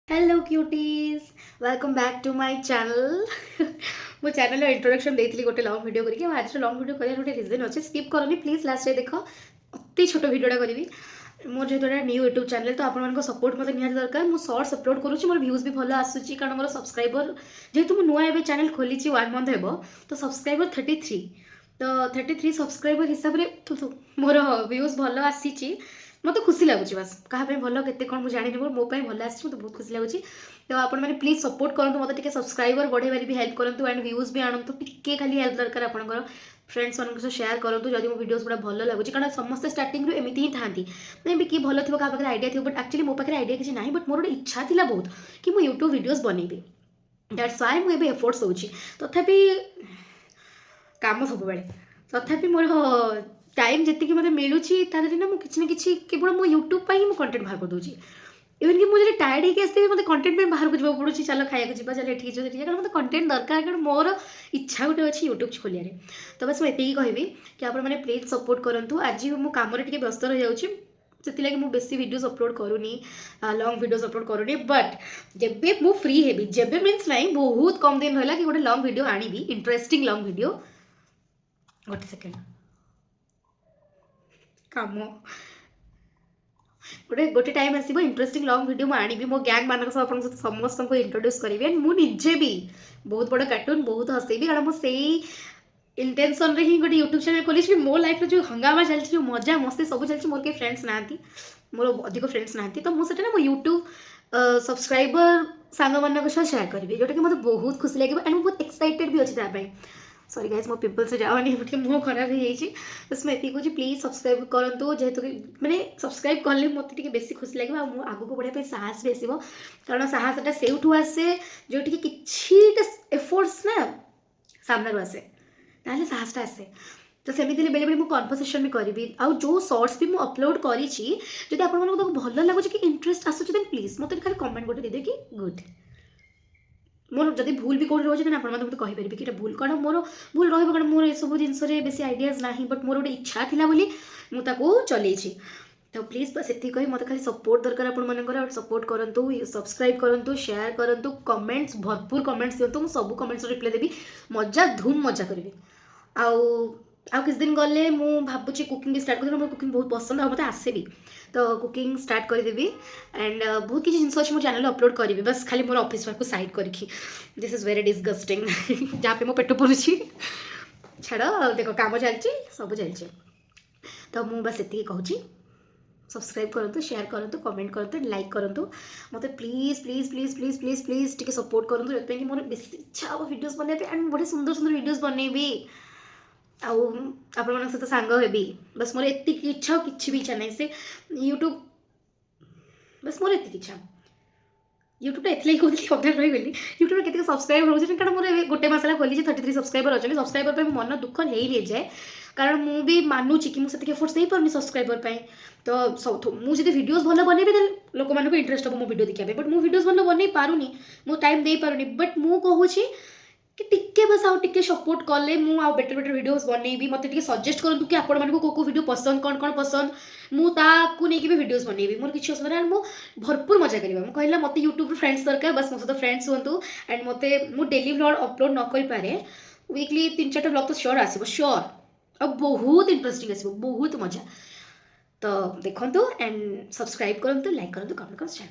Hello cuties welcome back to my channel मो channel introduction देती गोटे लंग वीडियो करके आज लंग वीडियो कर गोटे रिजन अच्छे स्किप करनी प्लीज लास्ट देख अति छोट वीडियोटा करी मोर जेहतु न्यू यूट्यूब चैनल तो आप सपोर्ट मतलब निहाती दरकार मु शॉर्ट्स अपलोड करुँच मोर व्यूज भी भल आसूँ कारण मोर सब्सक्राइबर जेहतु मुझे नुआ एवं चैनल खोली 1 मंथ हे तो सब्सक्राइबर 33 तो 33 सब्सक्राइबर हिसाब से मोर व्यूज भल आसी मत खुशी लगुच बस कहाँ भल के कौन मुझे जानी मोपाई भल आस बहुत खुशी लगुच तो आपण मैंने प्लीज सपोर्ट करूँ मत सब्सक्राइबर बढ़ेबार भी हेल्प करूँ एंड व्यूज भी आणु टे खाली हेल्प दरकार आपंकर फ्रेंड्स मान सह शेयर करूँ जब मो वीडियोस गुड़ा भल लगुच कारण समस्ते स्टार्टिंग एमती ही था मे भी किए भल थी क्या आइडिया थी बट एक्चुअली मो पाखे आइडिया किसी ना बट मोर गोटे इच्छा थी बहुत कि मुझे यूट्यूब वीडियोस बनैबी दैट्स व्हाई मुझे एफर्ट्स होची तथापि काम सब तथापि मोर टाइम जी मतलब मिलूँ ना मुझे कि केवल मो यूट्यूब पर ही मुझे कंटेंट बाहर कर दूसरी इवन कि मुझे टायर्ड होकर आसती मतलब कंटेंट में बाहर को जावाक पड़ू चल खाया जा चल ये कारण मतलब कंटेंट दरकार कारण मोर इच्छा गोटे अच्छी यूट्यूब खोलिया तो बस मुझे कहबी कि आप प्लीज सपोर्ट करूँ आज मो कम व्यस्त रही जाऊँगी से मुझे बेसी वीडियोस अपलोड करूनी लॉन्ग वीडियोस अपलोड करूनी बट जब मु फ्री हेबी जब मीन्स ना बहुत कम दिन रहा कि गोटे लॉन्ग वीडियो आनी इंटरेस्टिंग लॉन्ग वीडियो गोटे सेकेंड कम गोटे गोटे टाइम आसो इंटरेस्टिंग लॉन्ग वीडियो मुझे मो गैंग मान समस्त को इंट्रोड्यूस करी एंड मुझे भी बहुत बड़ा कार्टून बहुत हसैबी कारण मुझे इंटेंशन रे ही गोटे यूट्यूब चैनल खोली मो लाइफ जो हंगामा चलती जो मजा मस्ती सब चलती मोर के फ्रेंड्स ना मोर अधिक फ्रेंड्स ना तो मुझे ना मो यूट्यूब सब्सक्राइबर सांग मान शेयर करी जोटा कि मतलब बहुत खुशी लगे एंड बहुत एक्साइटेड भी अच्छी सॉरी गाइस मो पिंपल्स से जाओनी मुँह खराब हो जाइए बस मैं ये कहूँ प्लीज सब्सक्राइब करूँ जेहेतु कि मैंने सब्सक्राइब कले मत बेसी खुशी लगे आगे को बढ़ाई साहस भी आसो कारण साहसटा से आसे जो कि एफर्ट्स ना सामने आसे ना साहसटा आसे तो सेमती बेले बेले कन्वर्सेशन भी करी आउ जो शॉर्ट्स भी मुझे अपलोड करी जब आप भल लगुच कि इंटरेस्ट आसूँ देन प्लीज मत खाली कमेंट गोटे दीदे कि गुड मोर जब भूल भी कौन रोचे आप मत कहीपर कि भूल कौन मोर भूल रहा मोर ये सब जिनस बेसी आइडियाज ना बट मोर गोटे इच्छा थी मुझे चल तो प्लीज बस ये कही मत खाली सपोर्ट दरकार आप सपोर्ट करूँ सब्सक्राइब करूँ शेयर करूँ कमेंट्स भरपूर कमेंट्स दिखाँ मुझे सब कमेंट्स रिप्लाई देवी मजा धूम मजा करी आउ किस दिन गले मुझे भावुँ कुकिंग भी स्टार्ट कर मोर कुकिंग बहुत पसंद आ मत आसे भी तो कुकिंग स्टार्ट करदेवी एंड बहुत किसी जिन अच्छे मो चैनल अपलोड करी बस खाली मोर ऑफिस वर्क को साइड करके दिस इज वेरी डिस्गस्टिंग जहाँ पे मो पेट पुरुची छाड़ देख काम चलती सब चलती तो मुझे बस ये कहूँ सब्सक्राइब करूँ शेयर करूँ कमेंट करूँ लाइक करूँ मत please please please please please please टे सपोर्ट करूँ जो कि मोर बेस इच्छा हम वीडियोस बनवाई एंड बहुत सुंदर सुंदर वीडियोस बनैबी आपण सहित सांग हेबी बस मोर एति इच्छा किसी भी इच्छा नहीं से यूट्यूब बस मोर एति इच्छा यूट्यूब एथि कहती अधा रहीगली यूट्यूब के सब्सक्राइबर हो कारण मोर गोटे मसला खोली 33 सब्सक्राइबर अच्छे सब्सक्राइबर पर मन दुख हो जाए कारण मुझे भी मानुची कि मुझे एफर्ट्स दे पार्नी सब्सक्राइबर तो सब मुझे वीडियोस भल बनैबी देन लोक मानक इंटरेस्ट हम मो वीडियो देखा बट मु वीडियोस भल बन पारुनी मु टाइम दे पारुनी बट मु कहूँ कि टिके बस आउ टिके सपोर्ट कले मु आउ बेटर बेटर वीडियोस बनैबी मत टिके सजेस्ट करंतु कि आपण मानक को वीडियो पसंद कौन कौन पसंद मु ताकू नहीं भी वीडियोस बनैबी मोर किसी असुविधा मु भरपूर मजा करिबा मु कहला मत यूट्यूब फ्रेंड्स दरकार बस मो सहित फ्रेंड्स हुंतु एंड मते मु डेली व्लॉग अपलोड न करि पारे वीकली 3-4 व्लॉग तो श्योर आसीबो श्योर अब बहुत इंटरेस्टिंग आसीबो बहुत मजा तो देखंतु एंड सब्सक्राइब करंतु लाइक करंतु कमेंट करंतु।